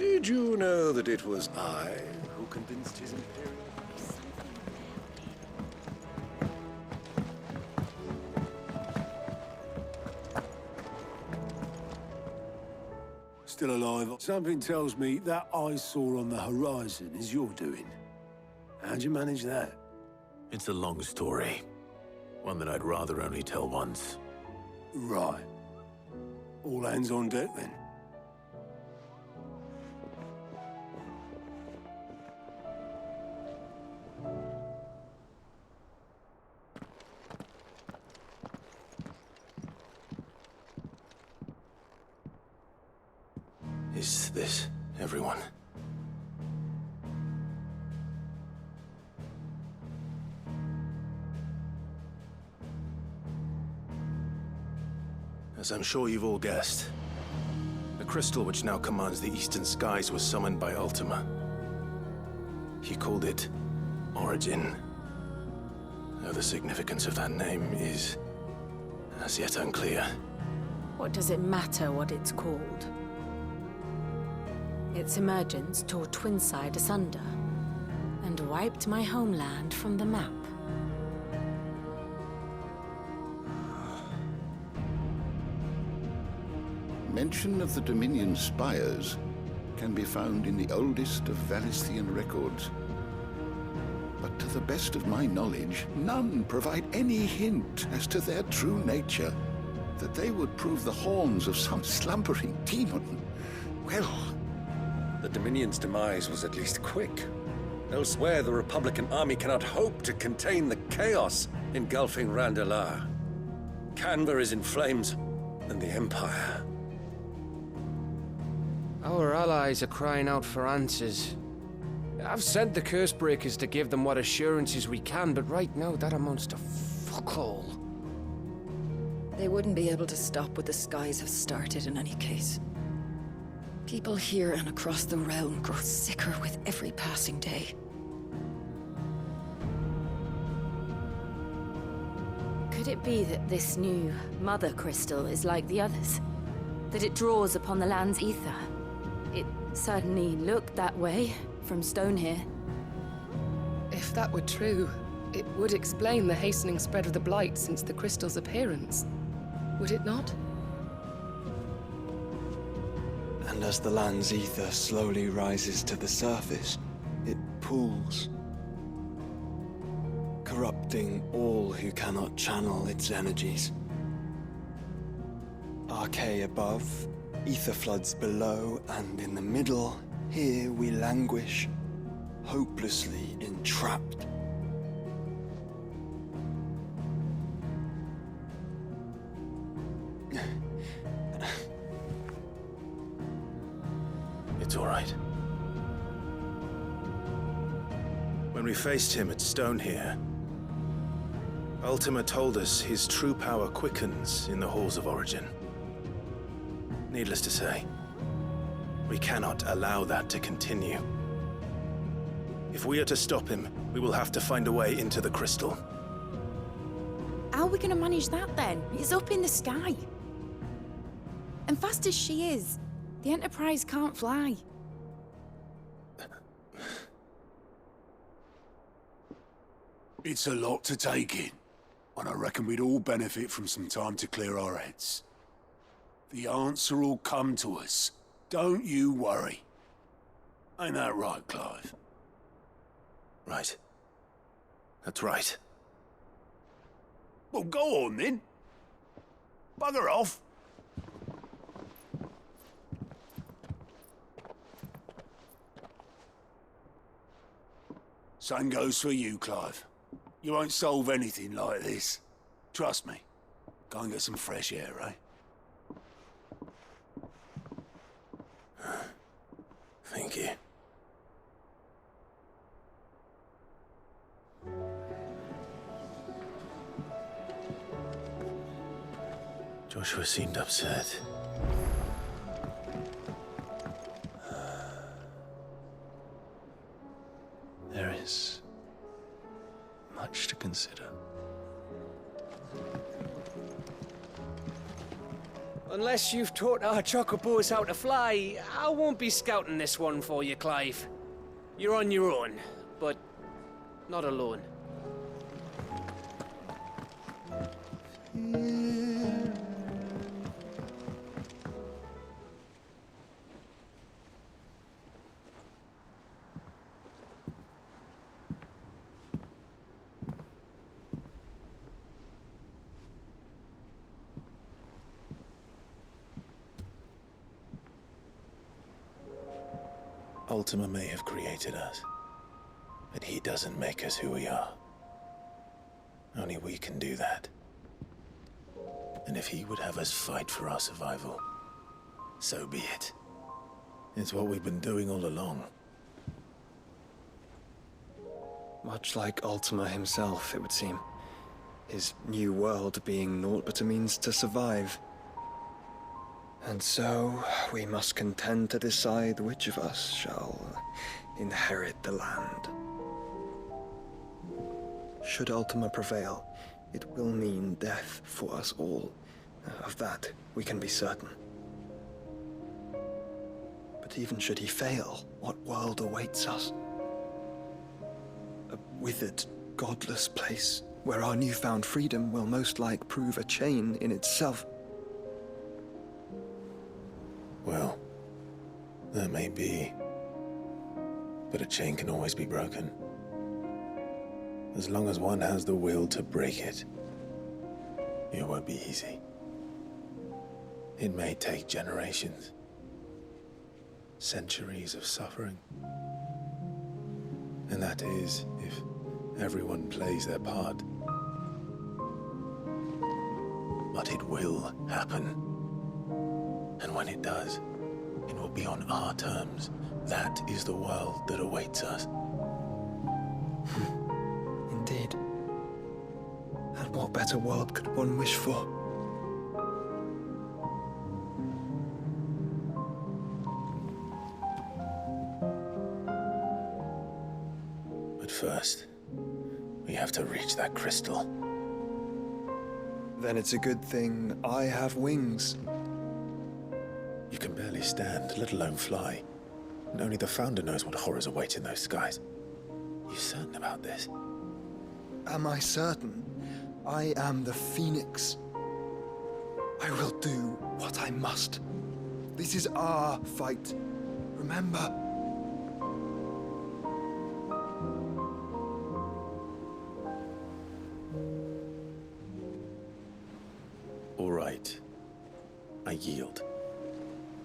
Did you know that it was I who convinced his imperial... Still alive? Something tells me that I saw on the horizon is your doing. How'd you manage that? It's a long story. One that I'd rather only tell once. Right. All hands on deck, then. Is this everyone? As I'm sure you've all guessed, the crystal which now commands the eastern skies was summoned by Ultima. He called it Origin. Though the significance of that name is as yet unclear. What does it matter what it's called? Its emergence tore Twinside asunder and wiped my homeland from the map. Mention of the Dominion spires can be found in the oldest of Valisthian records. But to the best of my knowledge, none provide any hint as to their true nature. That they would prove the horns of some slumbering demon. Well... The Dominion's demise was at least quick. Elsewhere, the Republican army cannot hope to contain the chaos engulfing Randalar. Canva is in flames, and the Empire... Our allies are crying out for answers. I've sent the Cursebreakers to give them what assurances we can, but right now that amounts to fuck all. They wouldn't be able to stop what the skies have started in any case. People here and across the realm grow sicker with every passing day. Could it be that this new Mother Crystal is like the others? That it draws upon the land's ether? It certainly looked that way from stone here. If that were true, it would explain the hastening spread of the Blight since the crystal's appearance. Would it not? And as the land's ether slowly rises to the surface, it pools, corrupting all who cannot channel its energies. Archay above, ether floods below, and in the middle, here we languish, hopelessly entrapped. It's all right. When we faced him at Stone here, Ultima told us his true power quickens in the halls of Origin. Needless to say, we cannot allow that to continue. If we are to stop him, we will have to find a way into the crystal. How are we going to manage that then? It's up in the sky. And fast as she is, the Enterprise can't fly. It's a lot to take in, and I reckon we'd all benefit from some time to clear our heads. The answer will come to us. Don't you worry. Ain't that right, Clive? Right. That's right. Well, go on then. Bugger off. Same goes for you, Clive. You won't solve anything like this. Trust me. Go and get some fresh air, eh? Thank you. Joshua seemed upset. There is much to consider. Unless you've taught our chocobos how to fly, I won't be scouting this one for you, Clive. You're on your own, but not alone. Ultima may have created us, but he doesn't make us who we are. Only we can do that. And if he would have us fight for our survival, so be it. It's what we've been doing all along. Much like Ultima himself, it would seem. His new world being naught but a means to survive. And so, we must contend to decide which of us shall inherit the land. Should Ultima prevail, it will mean death for us all. Of that, we can be certain. But even should he fail, what world awaits us? A withered, godless place where our newfound freedom will most like prove a chain in itself. Well, that may be. But a chain can always be broken. As long as one has the will to break it, it won't be easy. It may take generations, centuries of suffering. And that is if everyone plays their part. But it will happen. And when it does, it will be on our terms. That is the world that awaits us. Indeed. And what better world could one wish for? But first, we have to reach that crystal. Then it's a good thing I have wings. You can barely stand, let alone fly. And only the Founder knows what horrors await in those skies. You certain about this? Am I certain? I am the Phoenix. I will do what I must. This is our fight. Remember? All right. I yield.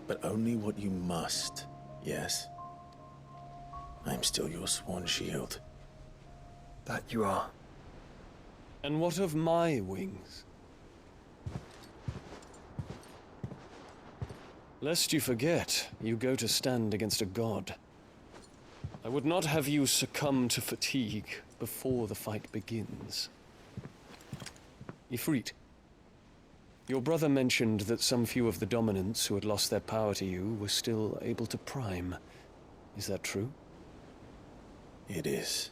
But only what you must, yes? I'm still your sworn shield. That you are. And what of my wings? Lest you forget, you go to stand against a god. I would not have you succumb to fatigue before the fight begins. Ifrit, your brother mentioned that some few of the dominants who had lost their power to you were still able to prime. Is that true? It is.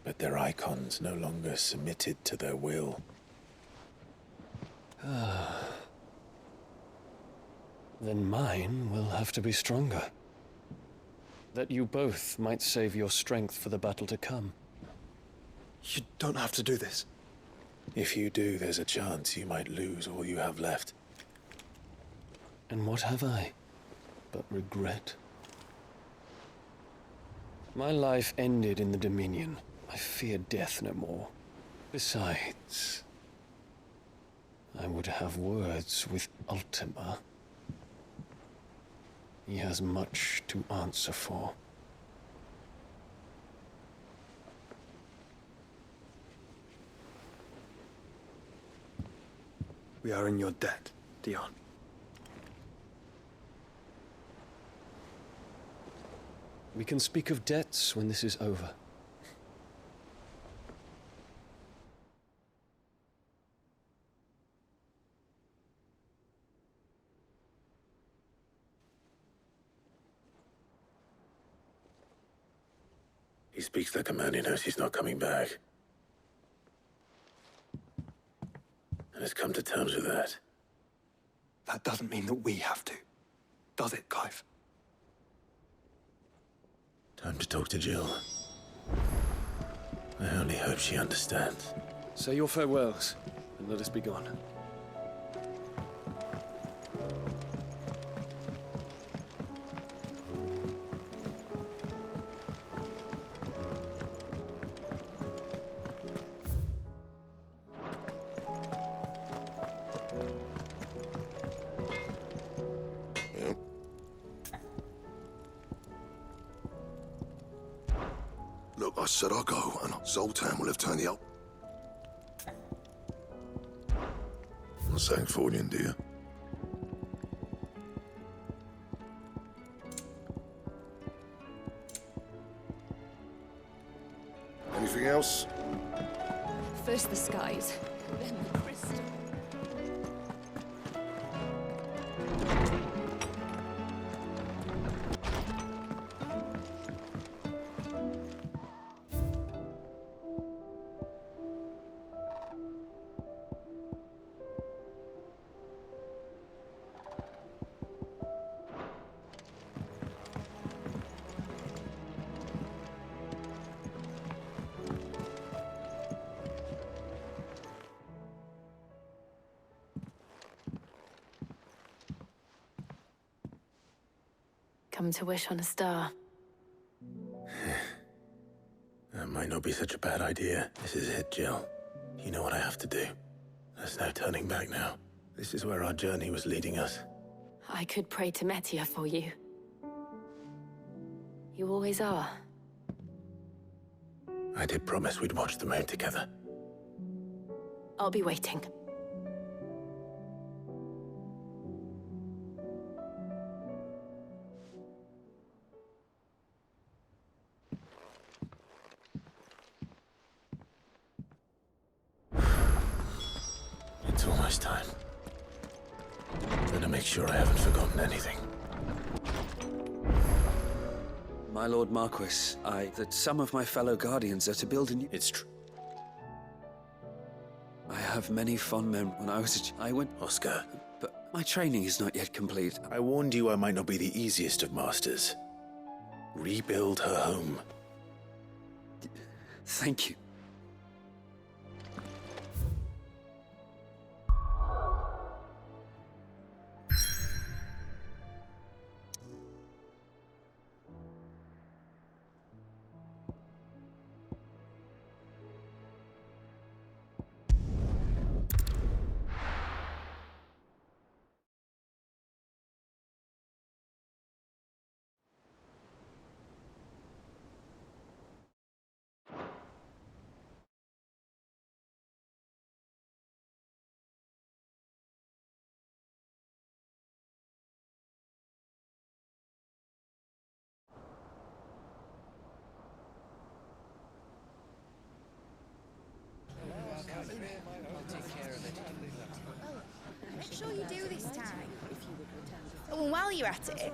But their icons no longer submitted to their will. Then mine will have to be stronger. That you both might save your strength for the battle to come. You don't have to do this. If you do, there's a chance you might lose all you have left. And what have I but regret? My life ended in the Dominion. I fear death no more. Besides, I would have words with Ultima. He has much to answer for. We are in your debt, Dion. We can speak of debts when this is over. He speaks the command, he knows he's not coming back. Let's come to terms with that. That doesn't mean that we have to, does it, Clive? Time to talk to Jill. I only hope she understands. Say your farewells, and let us be gone. Look, I said I'll go, and Zoltan will have turned the up. I'm saying Fordian, dear. Anything else? First the skies, then the crystal. Come to wish on a star. That might not be such a bad idea. This is it, Jill. You know what I have to do. There's no turning back now. This is where our journey was leading us. I could pray to Metia for you. You always are. I did promise we'd watch the moon together. I'll be waiting. It's almost time. Better make sure I haven't forgotten anything. My Lord Marquis, that some of my fellow Guardians are to build a new... It's true. I have many fond memories. When I was I went... Oscar. But my training is not yet complete. I warned you I might not be the easiest of masters. Rebuild her home. Thank you. Make sure you do this time. Oh, and while you're at it...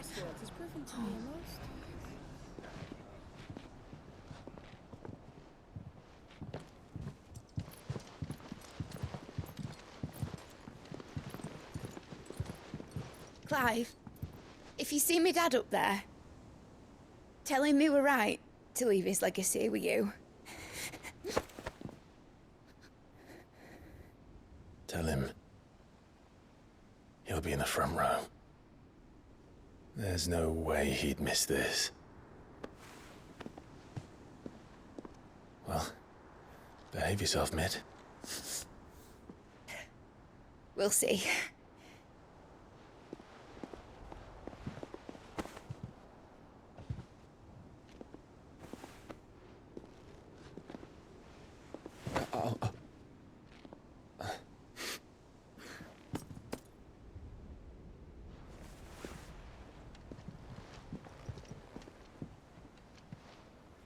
Clive, if you see me dad up there, tell him we were right to leave his legacy with you. Tell him he'll be in the front row. There's no way he'd miss this. Well, behave yourself, Mitt. We'll see.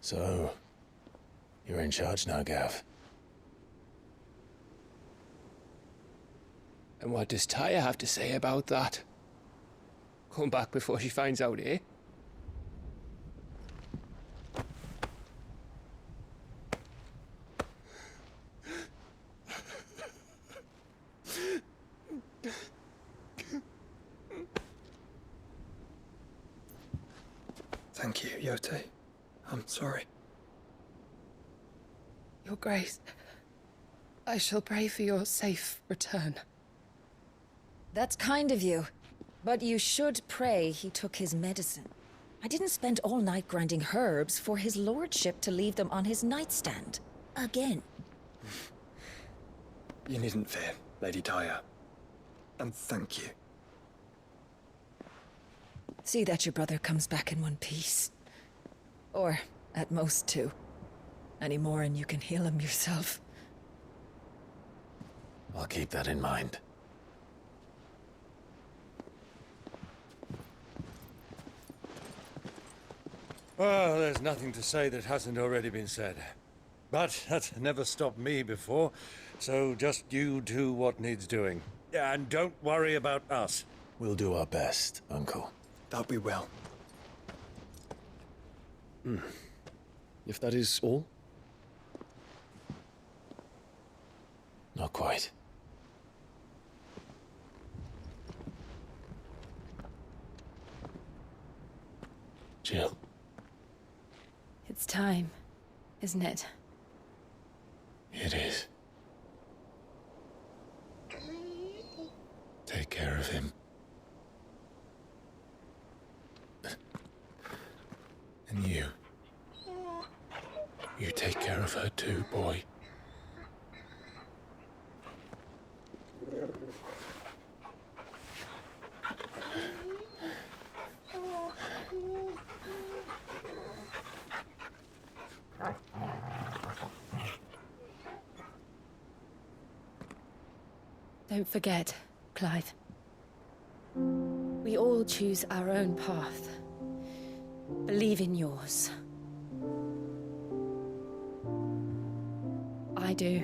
So, you're in charge now, Gav. And what does Tyre have to say about that? Come back before she finds out, eh? Thank you, Yote. I'm sorry. Your Grace, I shall pray for your safe return. That's kind of you. But you should pray he took his medicine. I didn't spend all night grinding herbs for his lordship to leave them on his nightstand. Again. You needn't fear, Lady Daya. And thank you. See that your brother comes back in one piece. Or, at most, two. Any more and you can heal him yourself. I'll keep that in mind. Well, there's nothing to say that hasn't already been said. But that's never stopped me before, so just you do what needs doing. And don't worry about us. We'll do our best, Uncle. That we will. If that is all? Not quite. Jill. It's time, isn't it? It is. Take care of him. And you. You take care of her too, boy. Don't forget, Clive. We all choose our own path. Believe in yours. I do.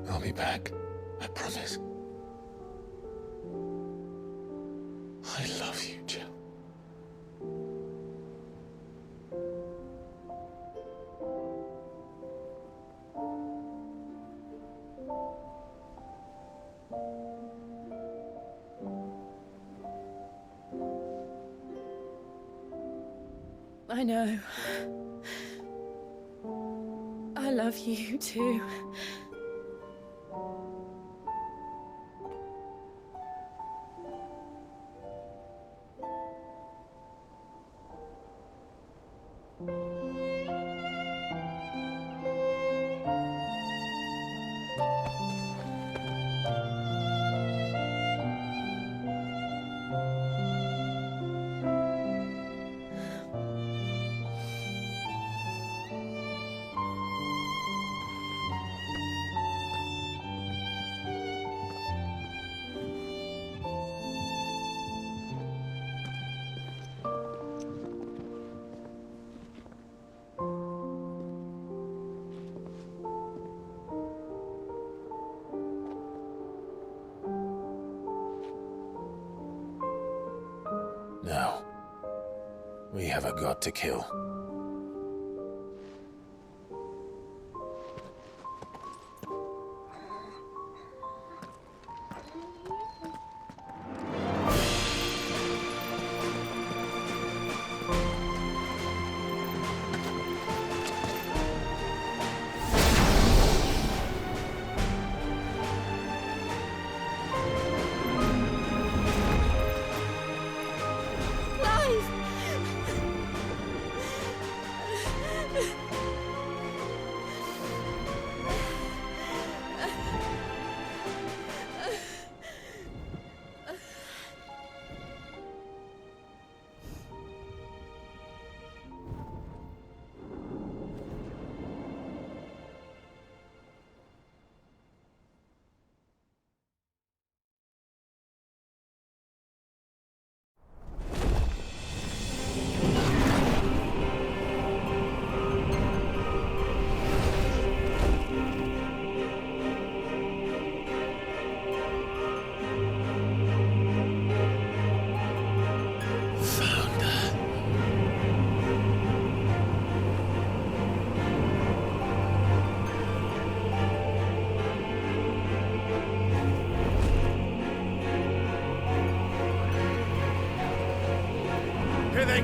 I'll be back. I promise. I love you, Jill. I know. I love you too. Now, we have a god to kill.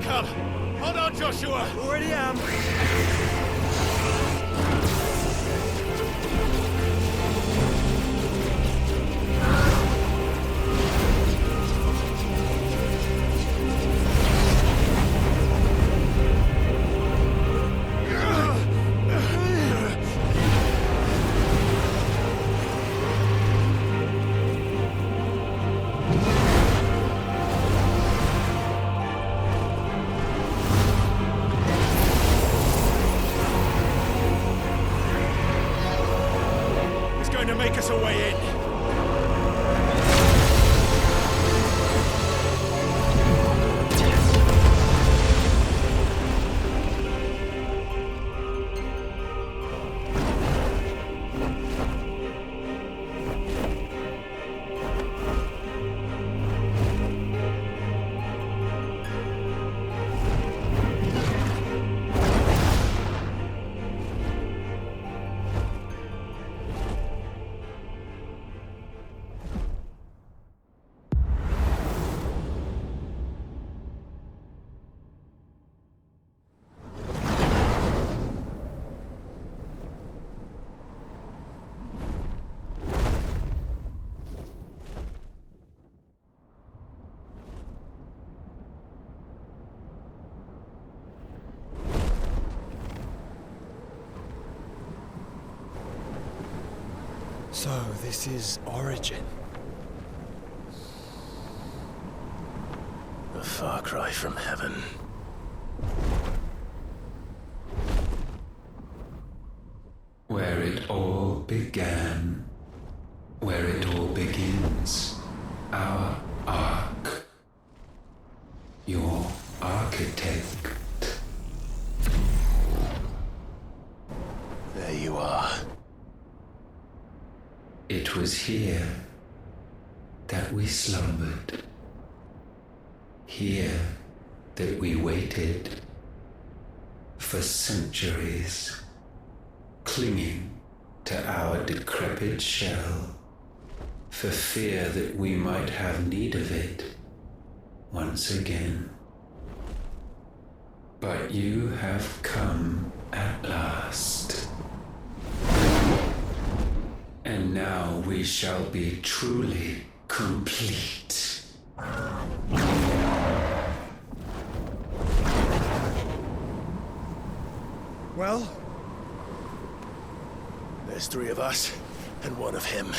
come! Hold on, Joshua! Already am! To make us a way in. So, this is Origin. A far cry from heaven. Where it all began. Where it all begins. Our ark. Your architect. There you are. It was here that we slumbered. Here that we waited for centuries, clinging to our decrepit shell, for fear that we might have need of it once again. But you have come at last. And now we shall be truly complete. Well, there's 3 of us and 1 of him.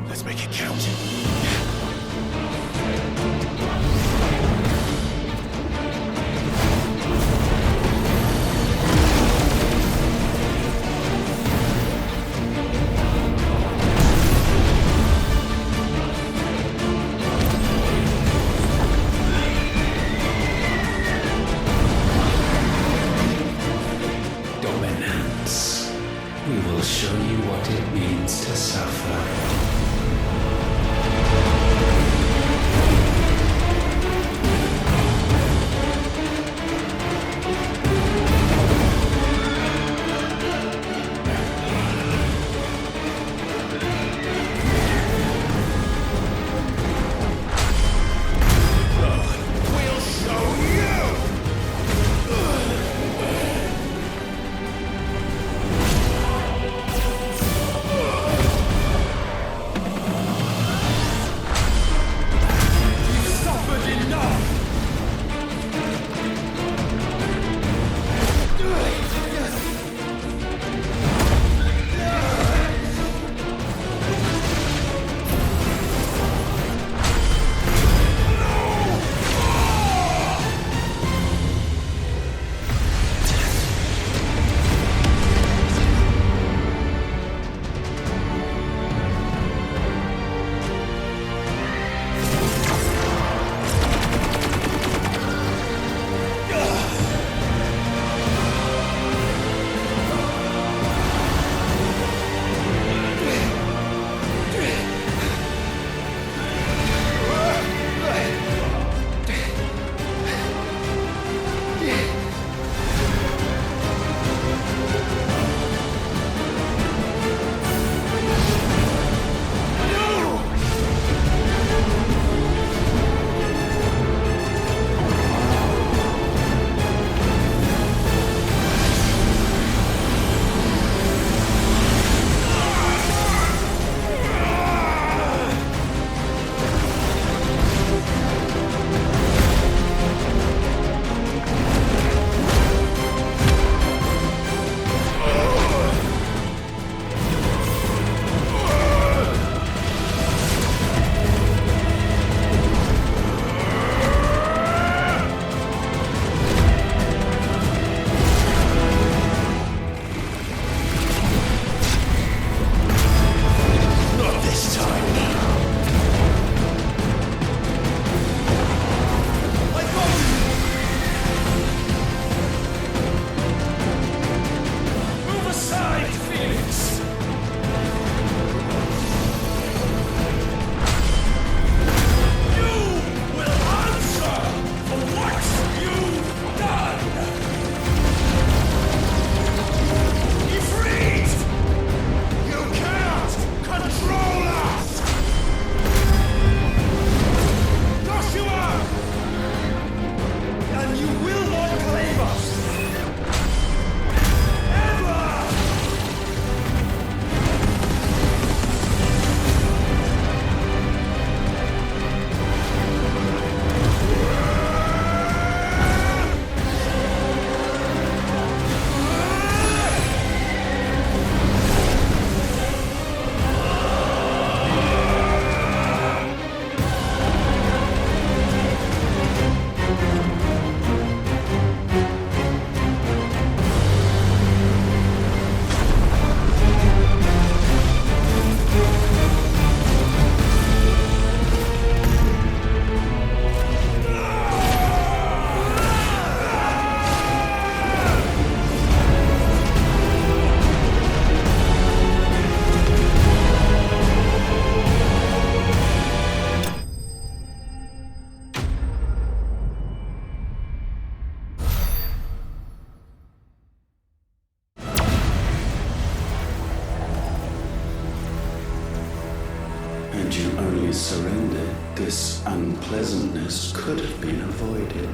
Let's make it count. We will show you what it means to suffer. armies surrendered, this unpleasantness could have been avoided.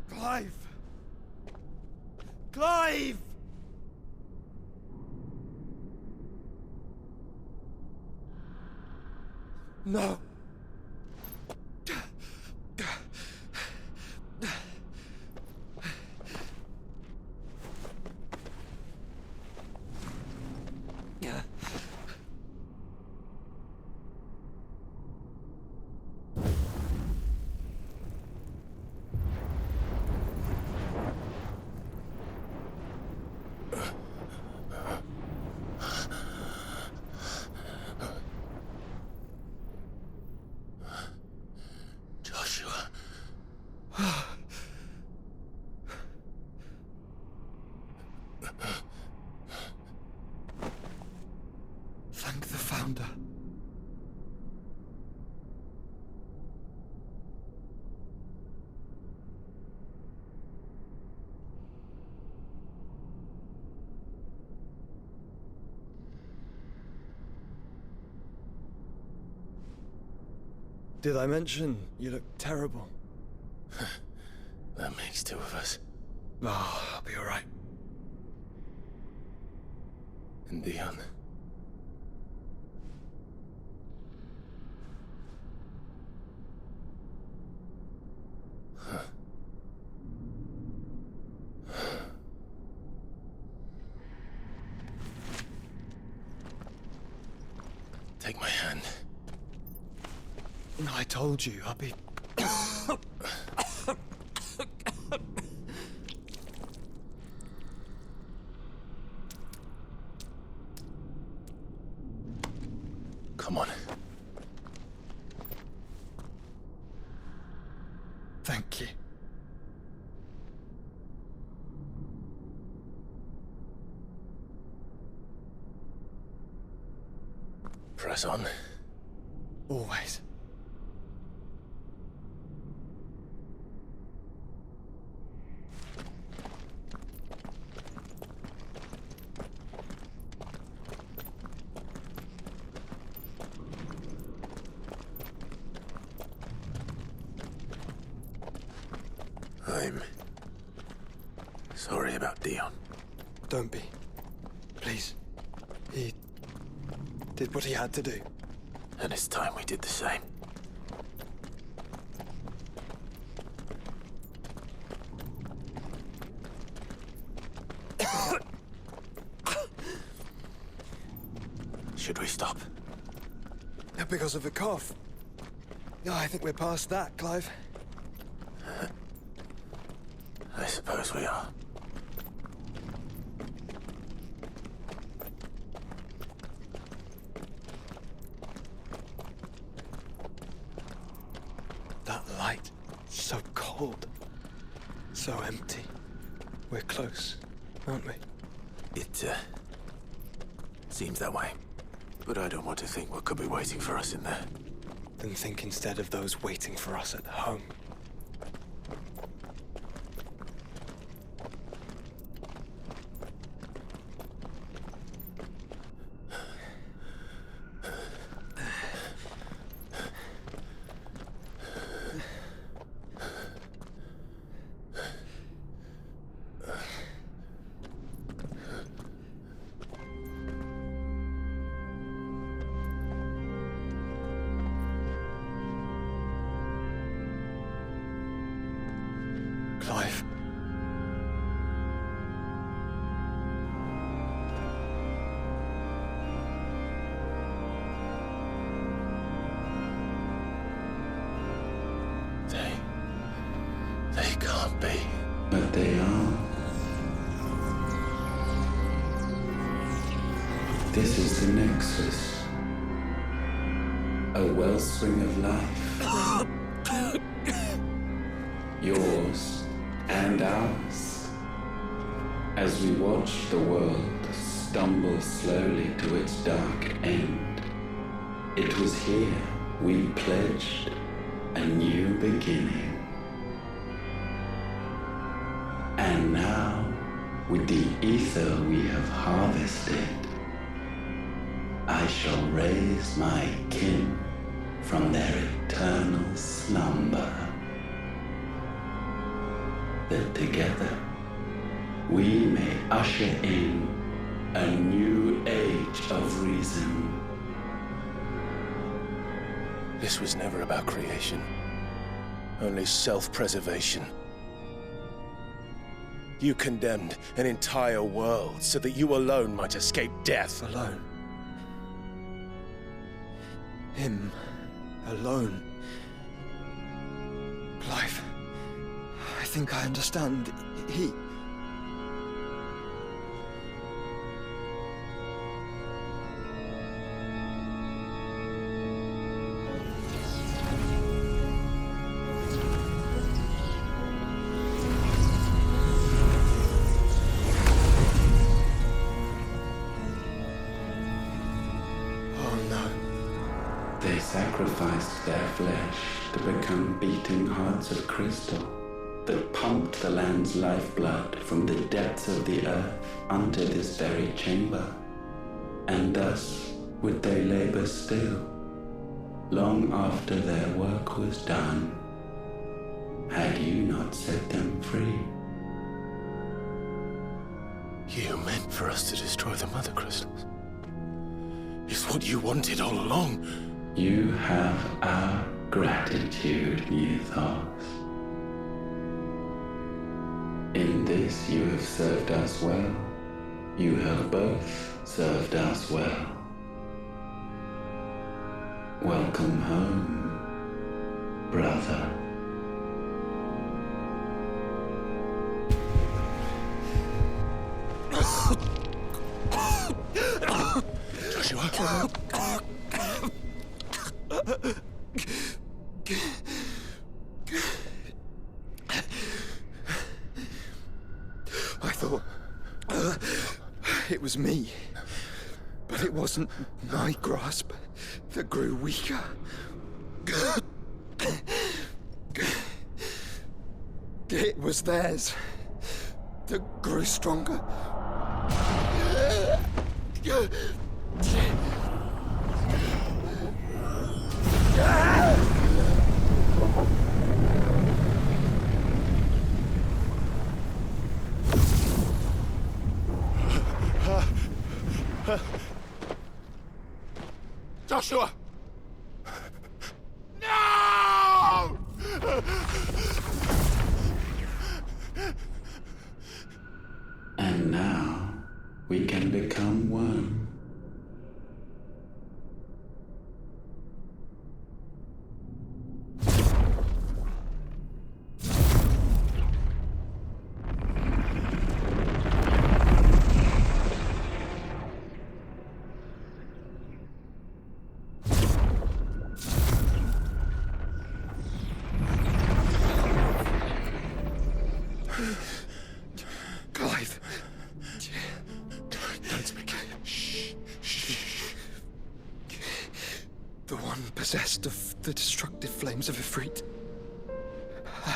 Clive! Clive! No! Thank the Founder. Did I mention you look terrible? That makes two of us. Oh, I'll be alright. And Dion. Take my hand. I told you, I'll be... Come on. Thank you. press on. Always. I'm sorry about Dion. Don't be. Please. He did what he had to do. And it's time we did the same. Should we stop? Because of the cough. Yeah, I think we're past that, Clive. I suppose we are. That light, so cold. So empty. We're close, aren't we? It, seems that way. But I don't want to think what could be waiting for us in there. Then think instead of those waiting for us at home. Clive. They can't be. But they are. This is the Nexus. A wellspring of life. Yours and ours. As we watch the world stumble slowly to its dark end, it was here we pledged a new beginning. And now, with the ether we have harvested, I shall raise my kin from their eternal slumber. That together we may usher in a new age of reason. This was never about creation. Only self-preservation. You condemned an entire world so that you alone might escape death. Alone. Him. Alone. Clive. I think I understand. He... They sacrificed their flesh to become beating hearts of crystal that pumped the land's lifeblood from the depths of the earth unto this very chamber. And thus would they labor still, long after their work was done, had you not set them free. You meant for us to destroy the Mother Crystals. It's what you wanted all along. You have our gratitude, Mythos. In this you have served us well. You have both served us well. Welcome home, brother. Joshua. I thought it was me, but it wasn't my grasp. that grew weaker. It was theirs that grew stronger. Joshua! No! And now we can become one. Clive. Don't speak. Shh. The one possessed of the destructive flames of Ifrit,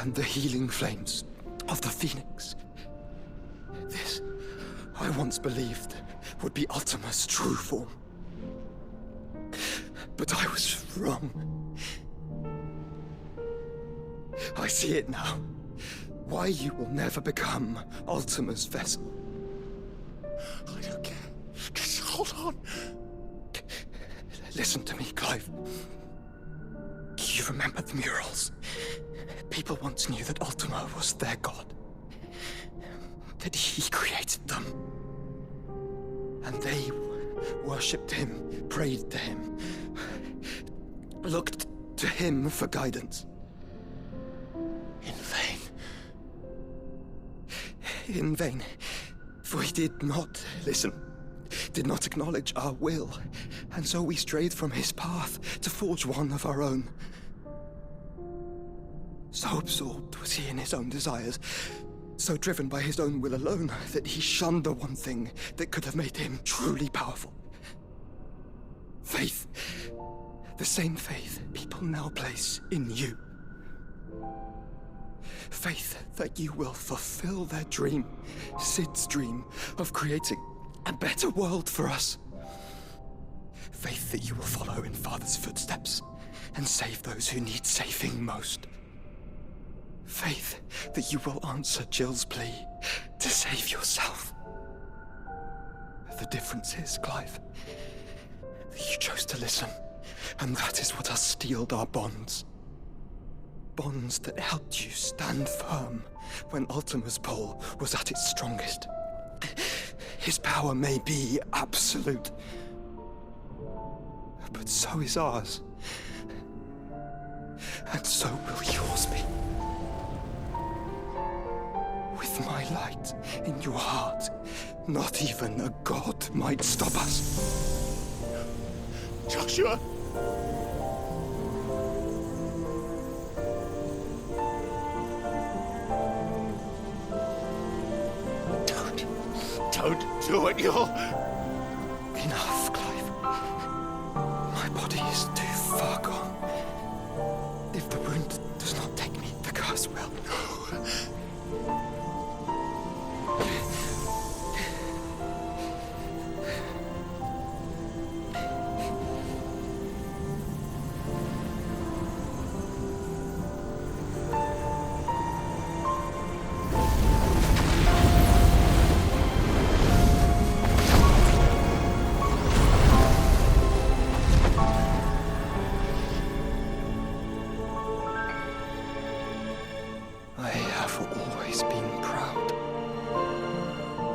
and the healing flames of the Phoenix. This, I once believed, would be Ultima's true form. But I was wrong. I see it now. Why you will never become Ultima's vessel. I don't care. Just hold on. Listen to me, Clive. You remember the murals? People once knew that Ultima was their god. That he created them. And they worshipped him, prayed to him, looked to him for guidance. In vain. In vain. For he did not listen, did not acknowledge our will, and so we strayed from his path to forge one of our own. So absorbed was he in his own desires, so driven by his own will alone, that he shunned the one thing that could have made him truly powerful. Faith. The same faith people now place in you. Faith that you will fulfill their dream, Sid's dream, of creating a better world for us. Faith that you will follow in Father's footsteps and save those who need saving most. Faith that you will answer Jill's plea to save yourself. The difference is, Clive, that you chose to listen, and that is what has steeled our bonds. Bonds that helped you stand firm when Ultima's pull was at its strongest. His power may be absolute, but so is ours. And so will yours be. With my light in your heart, not even a god might stop us. Joshua! Don't do it, you'll... Enough, Clive. My body is too far gone. If the wound does not take me, the curse will. I have always been proud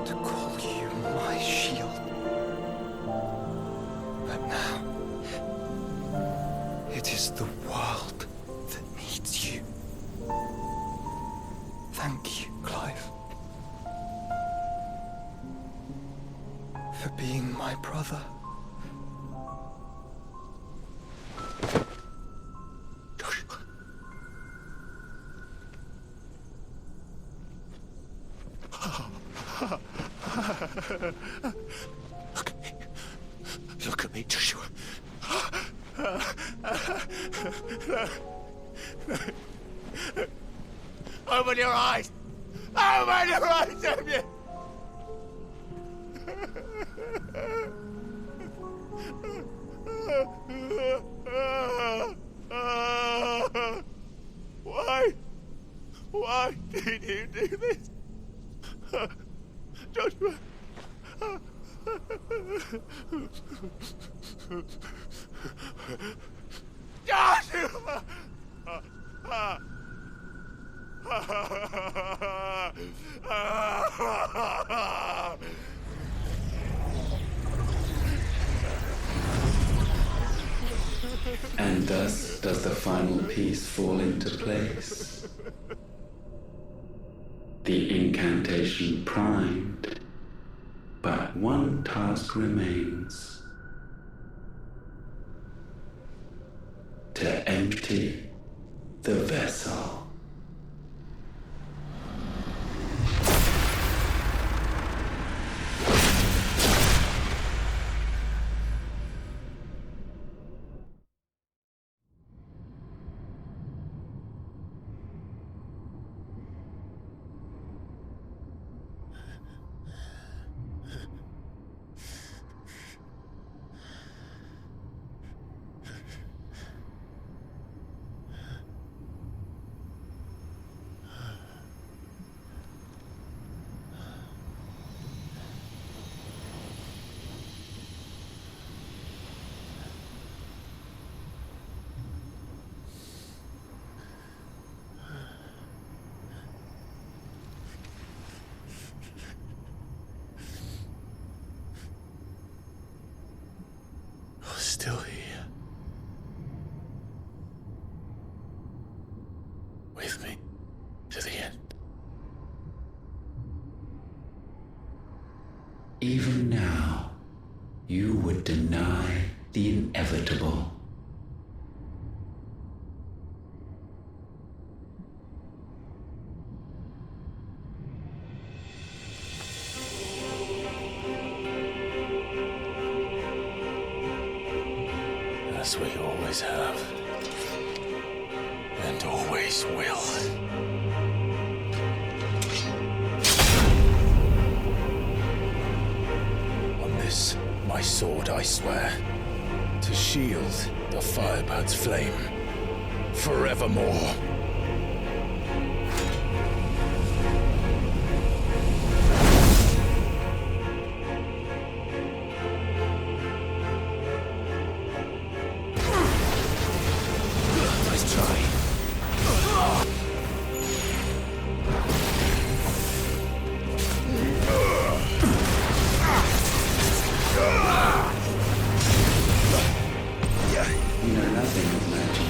to call you my shield. But now, it is the world that needs you. Thank you, Clive, for being my brother. Look at me. Look at me, Joshua. Open your eyes! Open your eyes, Damien! Why? Why did you do this? Joshua! Joshua! And thus does the final piece fall into place. The incantation primed, but one task remains. To empty the vessel. Still here. With me to the end. Even now, you would deny the inevitable. As we always have. And always will. On this, my sword, I swear, to shield the Firebird's flame forevermore. You know nothing of magic.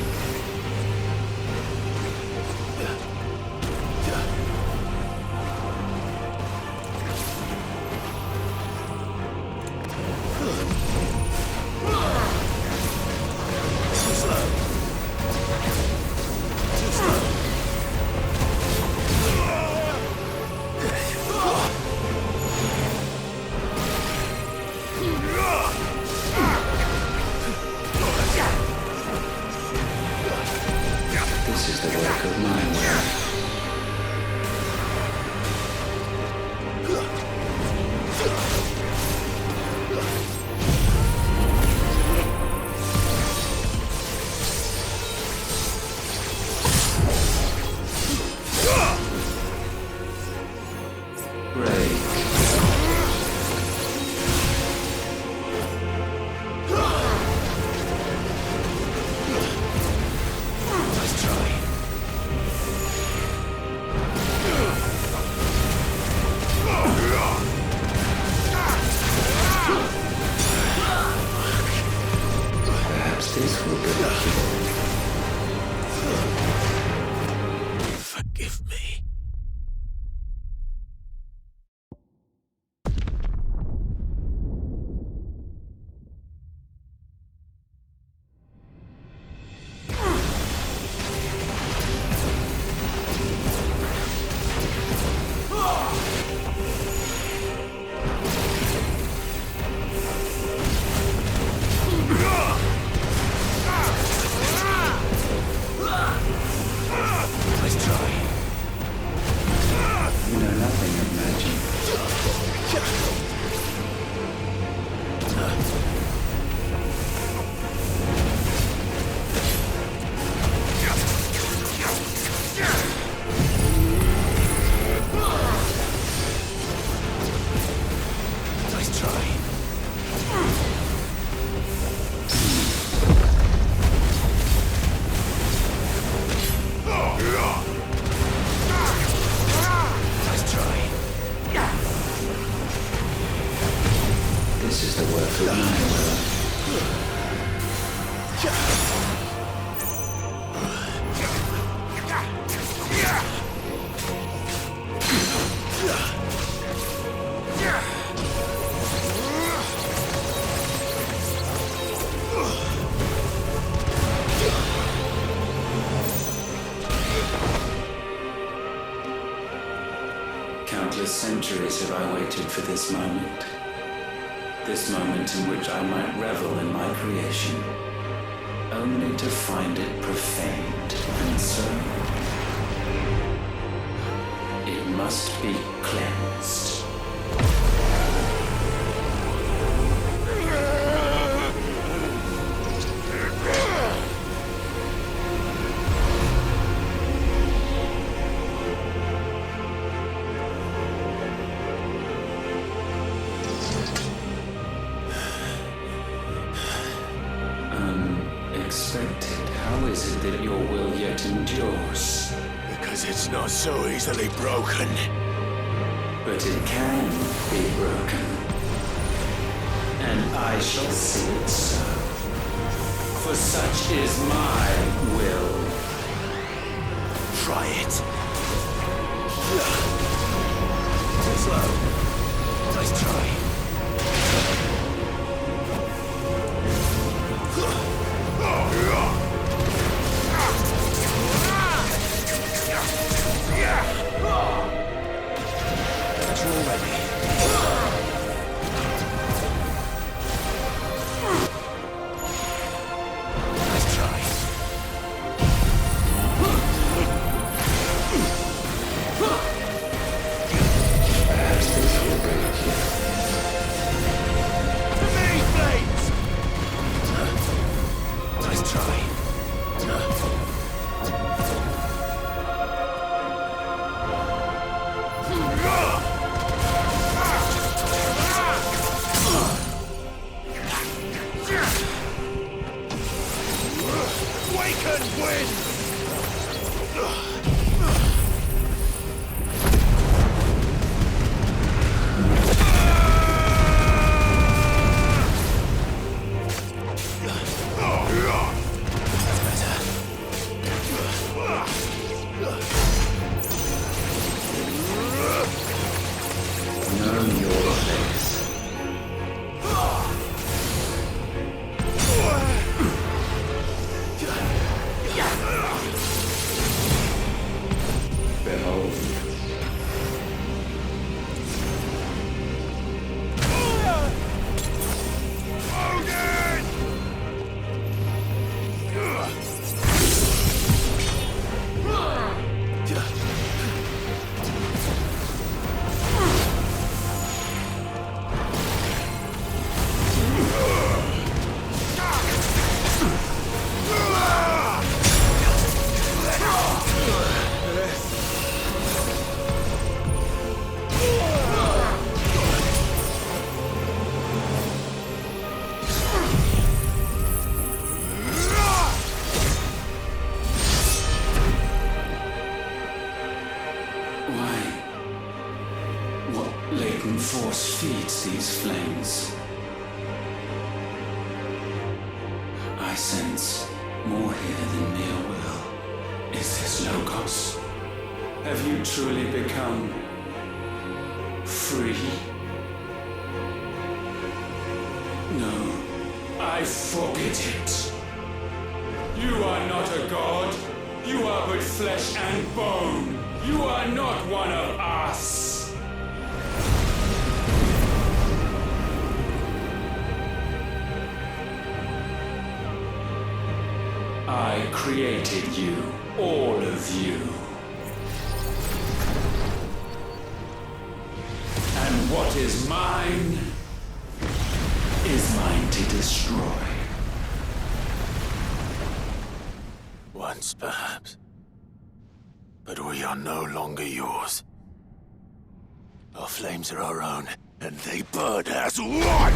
This is the work of my will. Perhaps this will be the cure. Forgive me. centuries have I waited for this moment. This moment in which I might revel in my creation, only to find it profaned, and so it must be cleansed. Unexpected. How is it that your will yet endures? Because it's not so easily broken. But it can be broken. And I shall see it so. For such is my will. Try it. Too slow. Nice try. Force feeds these flames. I sense more here than mere will. Is this Logos? Have you truly become free? No, I forbid it. You are not a god. You are but flesh and bone. You are not one of us. I created you, all of you. And what is mine to destroy. Once, perhaps. But we are no longer yours. Our flames are our own, and they burn as one!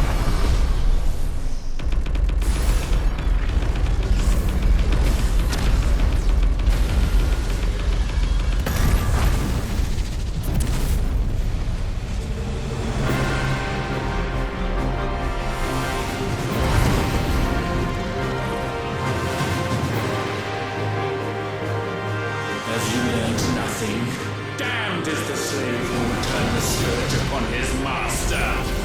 Have you learned nothing? Damned is the slave who will turn the scourge upon his master!